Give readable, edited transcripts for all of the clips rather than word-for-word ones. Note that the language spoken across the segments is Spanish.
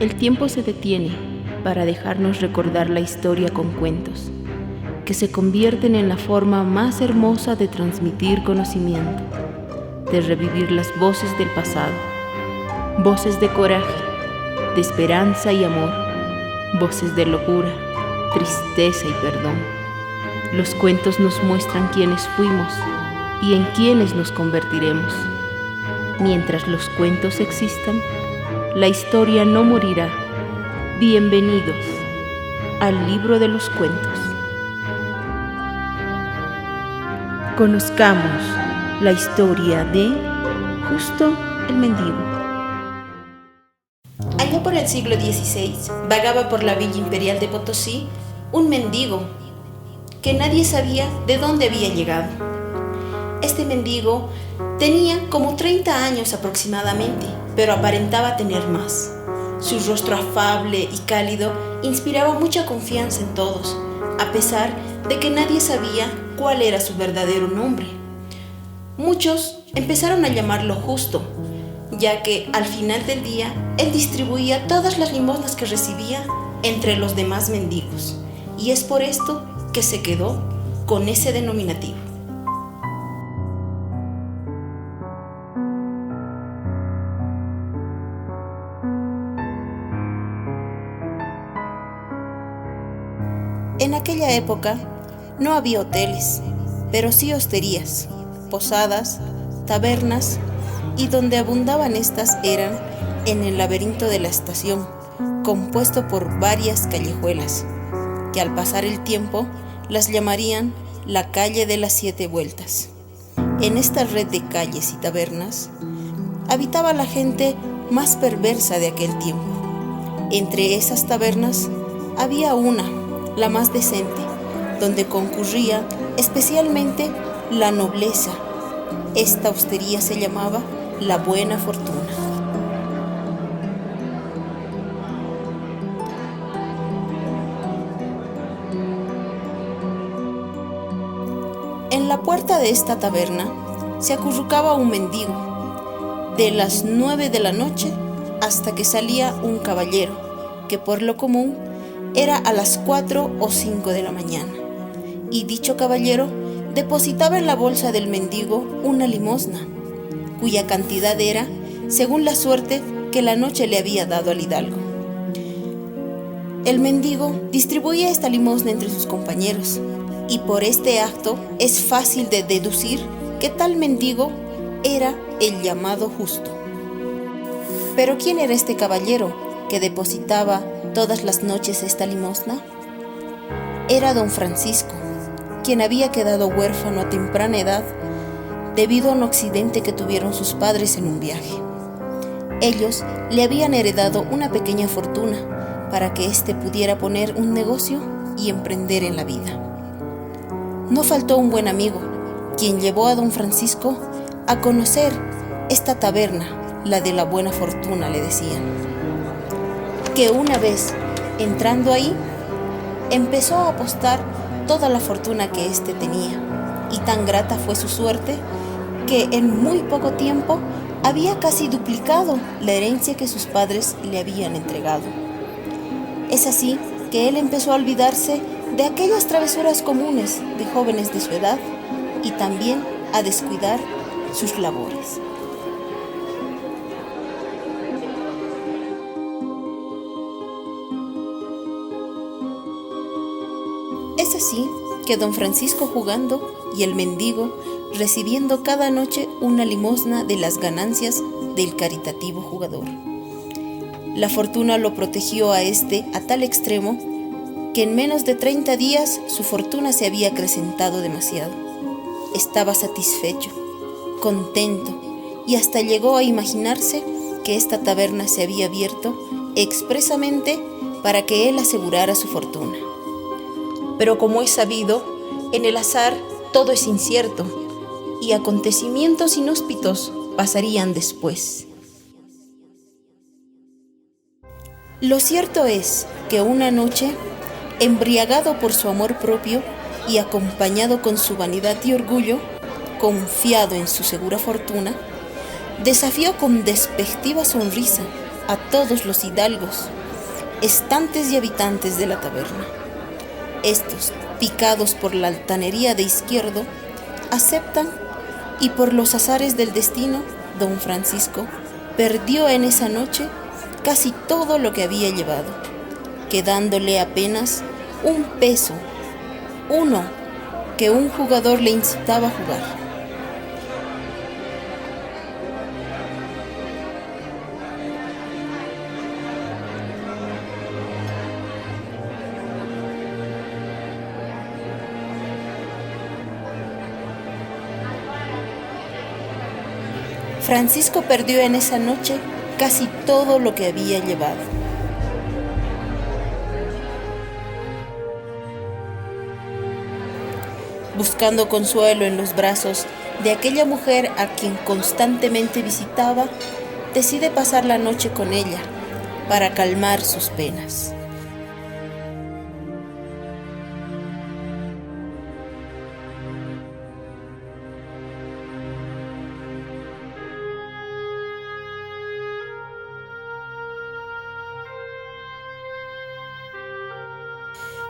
El tiempo se detiene para dejarnos recordar la historia con cuentos, que se convierten en la forma más hermosa de transmitir conocimiento, de revivir las voces del pasado, voces de coraje, de esperanza y amor, voces de locura, tristeza y perdón. Los cuentos nos muestran quiénes fuimos y en quiénes nos convertiremos. Mientras los cuentos existan, la historia no morirá. Bienvenidos al libro de los cuentos. Conozcamos la historia de Justo el Mendigo. Allá por el siglo XVI, vagaba por la villa imperial de Potosí un mendigo que nadie sabía de dónde había llegado. Este mendigo tenía como 30 años aproximadamente, pero aparentaba tener más. Su rostro afable y cálido inspiraba mucha confianza en todos, a pesar de que nadie sabía cuál era su verdadero nombre. Muchos empezaron a llamarlo Justo, ya que al final del día él distribuía todas las limosnas que recibía entre los demás mendigos, y es por esto que se quedó con ese denominativo. En aquella época no había hoteles, pero sí hosterías, posadas, tabernas, y donde abundaban estas eran en el laberinto de la estación, compuesto por varias callejuelas, que al pasar el tiempo las llamarían la calle de las 7 vueltas. En esta red de calles y tabernas habitaba la gente más perversa de aquel tiempo. Entre esas tabernas había una, la más decente, donde concurría especialmente la nobleza. Esta hostería se llamaba La Buena Fortuna. En la puerta de esta taberna se acurrucaba un mendigo, de las 9 de la noche hasta que salía un caballero, que por lo común era a las 4 o 5 de la mañana, y dicho caballero depositaba en la bolsa del mendigo una limosna, cuya cantidad era según la suerte que la noche le había dado al hidalgo. El mendigo distribuía esta limosna entre sus compañeros, y por este acto es fácil de deducir que tal mendigo era el llamado Justo. Pero ¿quién era este caballero que depositaba todas las noches esta limosna? Era don Francisco, quien había quedado huérfano a temprana edad debido a un accidente que tuvieron sus padres en un viaje. Ellos le habían heredado una pequeña fortuna para que éste pudiera poner un negocio y emprender en la vida. No faltó un buen amigo, quien llevó a don Francisco a conocer esta taberna, la de la Buena Fortuna, le decían. Que una vez entrando ahí, empezó a apostar toda la fortuna que éste tenía, y tan grata fue su suerte que en muy poco tiempo había casi duplicado la herencia que sus padres le habían entregado. Es así que él empezó a olvidarse de aquellas travesuras comunes de jóvenes de su edad y también a descuidar sus labores. Es así que don Francisco jugando y el mendigo recibiendo cada noche una limosna de las ganancias del caritativo jugador. La fortuna lo protegió a este a tal extremo que en menos de 30 días su fortuna se había acrecentado demasiado. Estaba satisfecho, contento, y hasta llegó a imaginarse que esta taberna se había abierto expresamente para que él asegurara su fortuna. Pero como es sabido, en el azar todo es incierto, y acontecimientos inhóspitos pasarían después. Lo cierto es que una noche, embriagado por su amor propio y acompañado con su vanidad y orgullo, confiado en su segura fortuna, desafió con despectiva sonrisa a todos los hidalgos, estantes y habitantes de la taberna. Estos, picados por la altanería de Izquierdo, aceptan, y por los azares del destino, don Francisco perdió en esa noche casi todo lo que había llevado, quedándole apenas un peso, uno que un jugador le incitaba a jugar. Francisco perdió en esa noche casi todo lo que había llevado. Buscando consuelo en los brazos de aquella mujer a quien constantemente visitaba, decide pasar la noche con ella para calmar sus penas.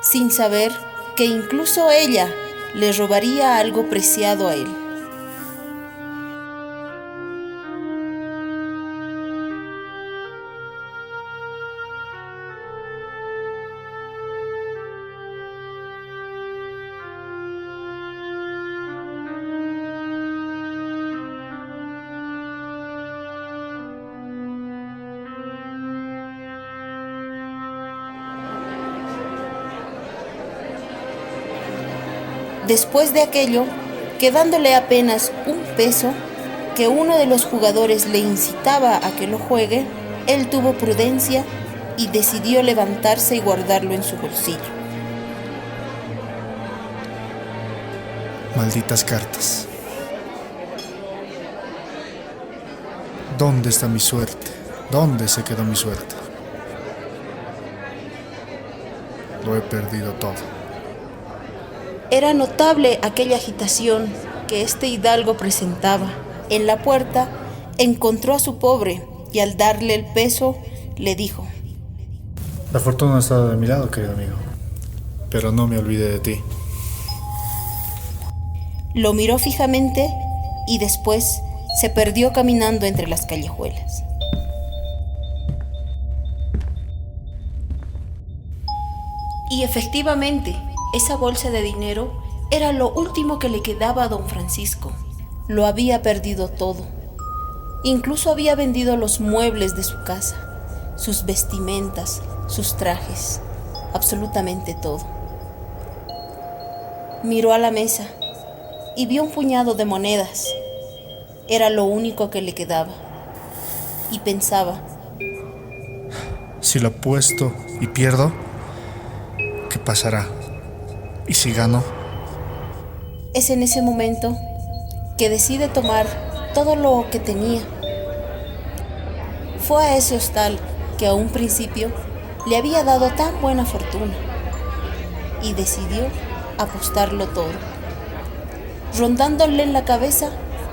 Sin saber que incluso ella le robaría algo preciado a él. Después de aquello, quedándole apenas un peso que uno de los jugadores le incitaba a que lo juegue, él tuvo prudencia y decidió levantarse y guardarlo en su bolsillo. Malditas cartas. ¿Dónde está mi suerte? ¿Dónde se quedó mi suerte? Lo he perdido todo. Era notable aquella agitación que este hidalgo presentaba. En la puerta encontró a su pobre y al darle el peso le dijo: La fortuna ha estado de mi lado, querido amigo, pero no me olvidé de ti. Lo miró fijamente y después se perdió caminando entre las callejuelas. Y efectivamente, esa bolsa de dinero era lo último que le quedaba a don Francisco. Lo había perdido todo. Incluso había vendido los muebles de su casa, sus vestimentas, sus trajes, absolutamente todo. Miró a la mesa y vio un puñado de monedas. Era lo único que le quedaba. Y pensaba: Si lo apuesto y pierdo, ¿qué pasará? ¿Y si gano? Es en ese momento que decide tomar todo lo que tenía. Fue a ese hostal que a un principio le había dado tan buena fortuna y decidió apostarlo todo, rondándole en la cabeza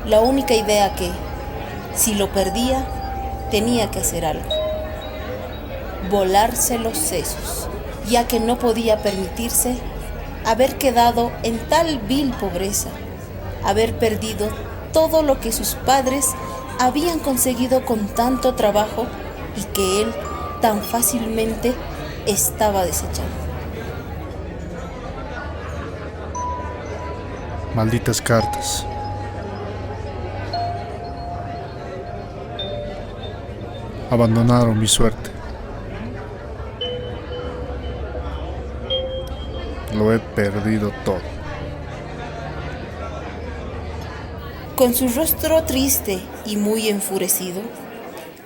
la única idea que, si lo perdía, tenía que hacer algo: volarse los sesos, ya que no podía permitirse haber quedado en tal vil pobreza, haber perdido todo lo que sus padres habían conseguido con tanto trabajo y que él tan fácilmente estaba desechando. Malditas cartas. Abandonaron mi suerte. Lo he perdido todo. Con su rostro triste y muy enfurecido,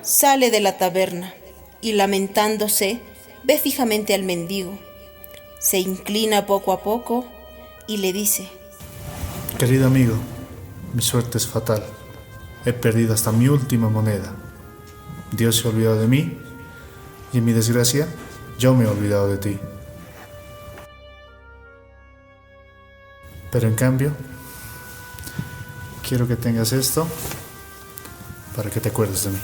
sale de la taberna y, lamentándose, ve fijamente al mendigo. Se inclina poco a poco y le dice: Querido amigo, mi suerte es fatal. He perdido hasta mi última moneda. Dios se ha olvidado de mí y en mi desgracia yo me he olvidado de ti. Pero en cambio, quiero que tengas esto para que te acuerdes de mí.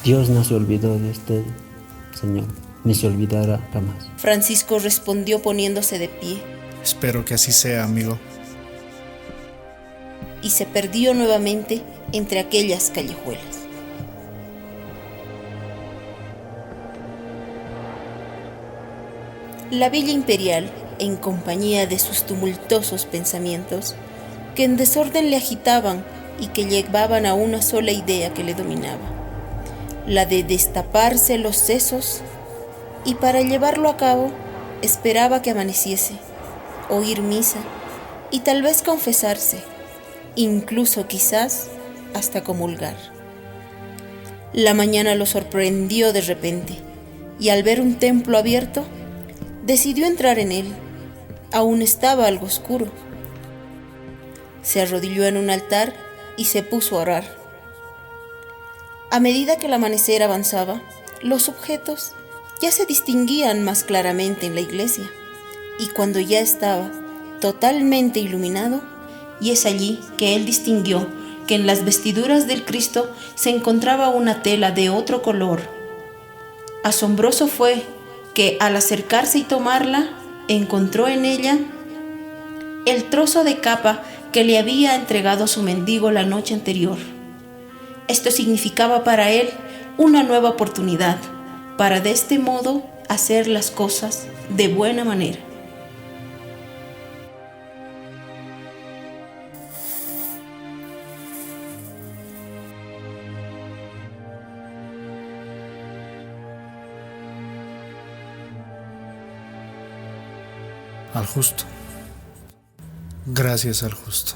Dios no se olvidó de usted, Señor, ni se olvidará jamás. Francisco respondió poniéndose de pie. Espero que así sea, amigo. Y se perdió nuevamente entre aquellas callejuelas. La Villa Imperial, en compañía de sus tumultuosos pensamientos, que en desorden le agitaban y que llevaban a una sola idea que le dominaba, la de destaparse los sesos, y para llevarlo a cabo esperaba que amaneciese, oír misa y tal vez confesarse, incluso quizás hasta comulgar. La mañana lo sorprendió de repente, y al ver un templo abierto, decidió entrar en él. Aún estaba algo oscuro. Se arrodilló en un altar y se puso a orar. A medida que el amanecer avanzaba, los objetos ya se distinguían más claramente en la iglesia, y cuando ya estaba totalmente iluminado, y es allí que él distinguió que en las vestiduras del Cristo se encontraba una tela de otro color. Asombroso fue que al acercarse y tomarla, encontró en ella el trozo de capa que le había entregado su mendigo la noche anterior. Esto significaba para él una nueva oportunidad para de este modo hacer las cosas de buena manera. Al justo. Gracias al justo.